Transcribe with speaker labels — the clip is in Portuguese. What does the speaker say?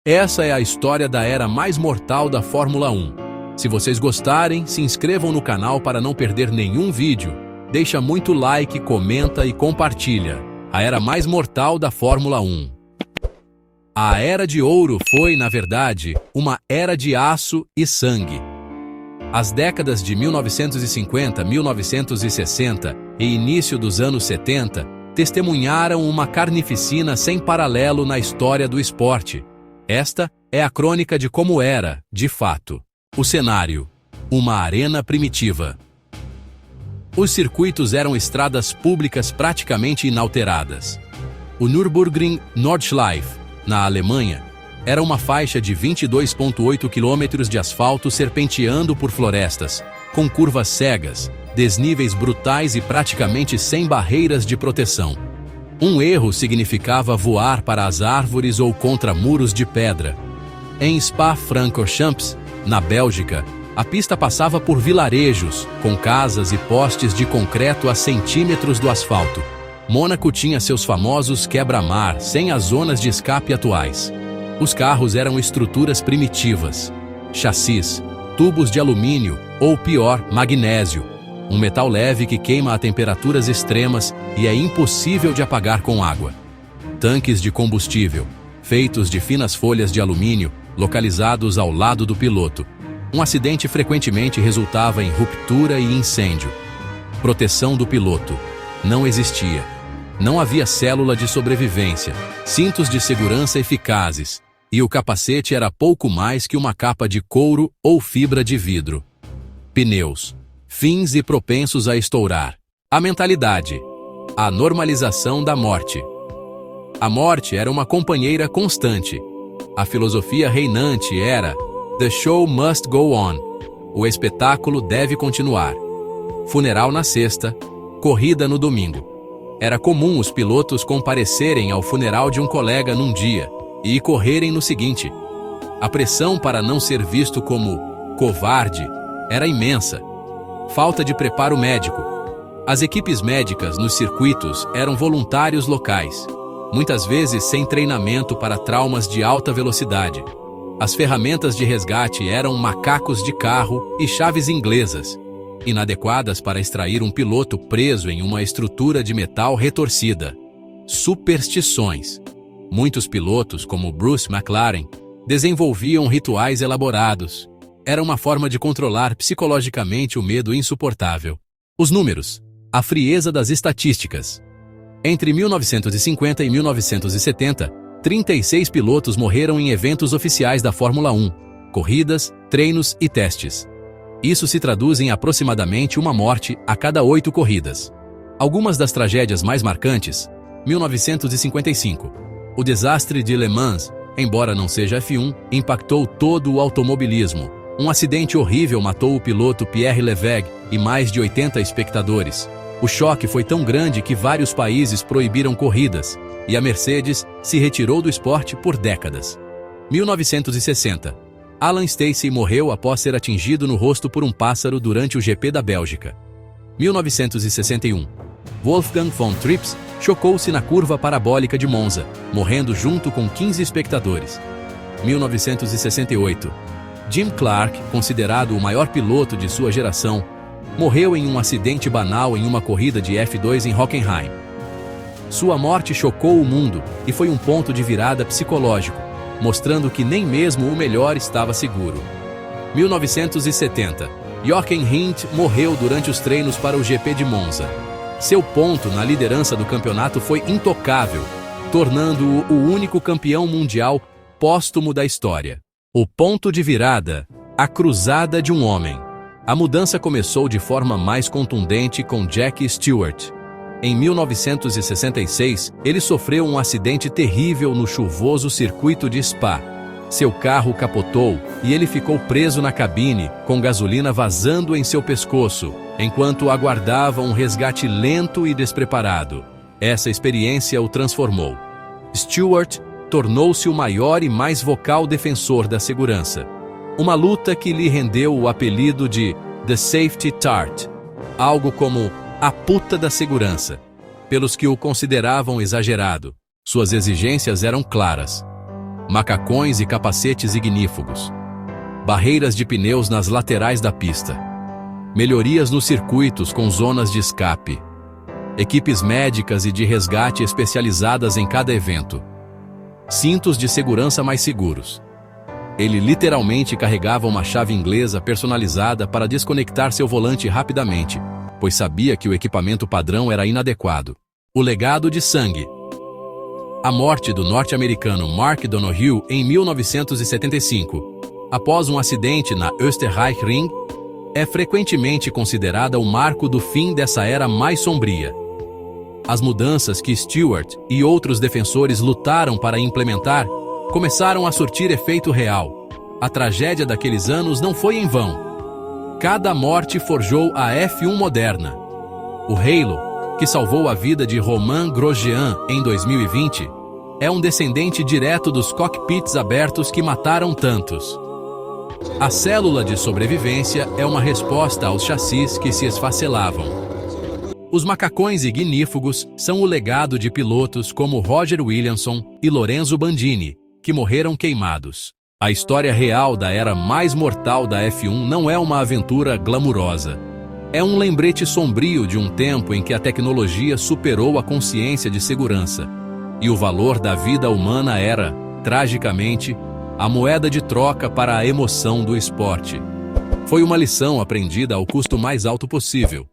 Speaker 1: Essa é a história da era mais mortal da Fórmula 1. Se vocês gostarem, se inscrevam no canal para não perder nenhum vídeo. Deixa muito like, comenta e compartilha. A era mais mortal da Fórmula 1. A Era de Ouro foi, na verdade, uma era de aço e sangue. As décadas de 1950, 1960 e início dos anos 70 testemunharam uma carnificina sem paralelo na história do esporte. Esta é a crônica de como era, de fato. O cenário: uma arena primitiva. Os circuitos eram estradas públicas praticamente inalteradas. O Nürburgring Nordschleife, na Alemanha, era uma faixa de 22,8 quilômetros de asfalto serpenteando por florestas, com curvas cegas, desníveis brutais e praticamente sem barreiras de proteção. Um erro significava voar para as árvores ou contra muros de pedra. Em Spa-Francorchamps, na Bélgica, a pista passava por vilarejos, com casas e postes de concreto a centímetros do asfalto. Mônaco tinha seus famosos quebra-mar, sem as zonas de escape atuais. Os carros eram estruturas primitivas. Chassis, tubos de alumínio, ou pior, magnésio. Um metal leve que queima a temperaturas extremas e é impossível de apagar com água. Tanques de combustível, feitos de finas folhas de alumínio, localizados ao lado do piloto. Um acidente frequentemente resultava em ruptura e incêndio. Proteção do piloto não existia. Não havia célula de sobrevivência, cintos de segurança eficazes, e o capacete era pouco mais que uma capa de couro ou fibra de vidro. Pneus, fins e propensos a estourar. A mentalidade: a normalização da morte. A morte era uma companheira constante. A filosofia reinante era: The show must go on. O espetáculo deve continuar. Funeral na sexta, corrida no domingo. Era comum os pilotos comparecerem ao funeral de um colega num dia e correrem no seguinte. A pressão para não ser visto como covarde era imensa. Falta de preparo médico. As equipes médicas nos circuitos eram voluntários locais, muitas vezes sem treinamento para traumas de alta velocidade. As ferramentas de resgate eram macacos de carro e chaves inglesas, inadequadas para extrair um piloto preso em uma estrutura de metal retorcida. Superstições. Muitos pilotos, como Bruce McLaren, desenvolviam rituais elaborados. Era uma forma de controlar psicologicamente o medo insuportável. Os números. A frieza das estatísticas. Entre 1950 e 1970, 36 pilotos morreram em eventos oficiais da Fórmula 1, corridas, treinos e testes. Isso se traduz em aproximadamente uma morte a cada 8 corridas. Algumas das tragédias mais marcantes: 1955. O desastre de Le Mans, embora não seja F1, impactou todo o automobilismo. Um acidente horrível matou o piloto Pierre Levegh e mais de 80 espectadores. O choque foi tão grande que vários países proibiram corridas, e a Mercedes se retirou do esporte por décadas. 1960. Alan Stacey morreu após ser atingido no rosto por um pássaro durante o GP da Bélgica. 1961. Wolfgang von Trips chocou-se na curva parabólica de Monza, morrendo junto com 15 espectadores. 1968. Jim Clark, considerado o maior piloto de sua geração, morreu em um acidente banal em uma corrida de F2 em Hockenheim. Sua morte chocou o mundo e foi um ponto de virada psicológico, mostrando que nem mesmo o melhor estava seguro. 1970. Jochen Rindt morreu durante os treinos para o GP de Monza. Seu ponto na liderança do campeonato foi intocável, tornando-o o único campeão mundial póstumo da história. O ponto de virada: a cruzada de um homem. A mudança começou de forma mais contundente com Jackie Stewart. Em 1966, ele sofreu um acidente terrível no chuvoso circuito de Spa. Seu carro capotou e ele ficou preso na cabine, com gasolina vazando em seu pescoço, enquanto aguardava um resgate lento e despreparado. Essa experiência o transformou. Stewart tornou-se o maior e mais vocal defensor da segurança. Uma luta que lhe rendeu o apelido de The Safety Tart, algo como a puta da segurança, pelos que o consideravam exagerado. Suas exigências eram claras. macacões e capacetes ignífugos, barreiras de pneus nas laterais da pista, melhorias nos circuitos com zonas de escape, equipes médicas e de resgate especializadas em cada evento, cintos de segurança mais seguros. Ele literalmente carregava uma chave inglesa personalizada para desconectar seu volante rapidamente, pois sabia que o equipamento padrão era inadequado. O legado de sangue. A morte do norte-americano Mark Donohue em 1975, após um acidente na Österreichring, é frequentemente considerada o marco do fim dessa era mais sombria. As mudanças que Stewart e outros defensores lutaram para implementar começaram a surtir efeito real. A tragédia daqueles anos não foi em vão. Cada morte forjou a F1 moderna. O Halo, que salvou a vida de Romain Grosjean em 2020, é um descendente direto dos cockpits abertos que mataram tantos. A célula de sobrevivência é uma resposta aos chassis que se esfacelavam. Os macacões ignífugos são o legado de pilotos como Roger Williamson e Lorenzo Bandini, que morreram queimados. A história real da era mais mortal da F1 não é uma aventura glamurosa. É um lembrete sombrio de um tempo em que a tecnologia superou a consciência de segurança, e o valor da vida humana era, tragicamente, a moeda de troca para a emoção do esporte. Foi uma lição aprendida ao custo mais alto possível.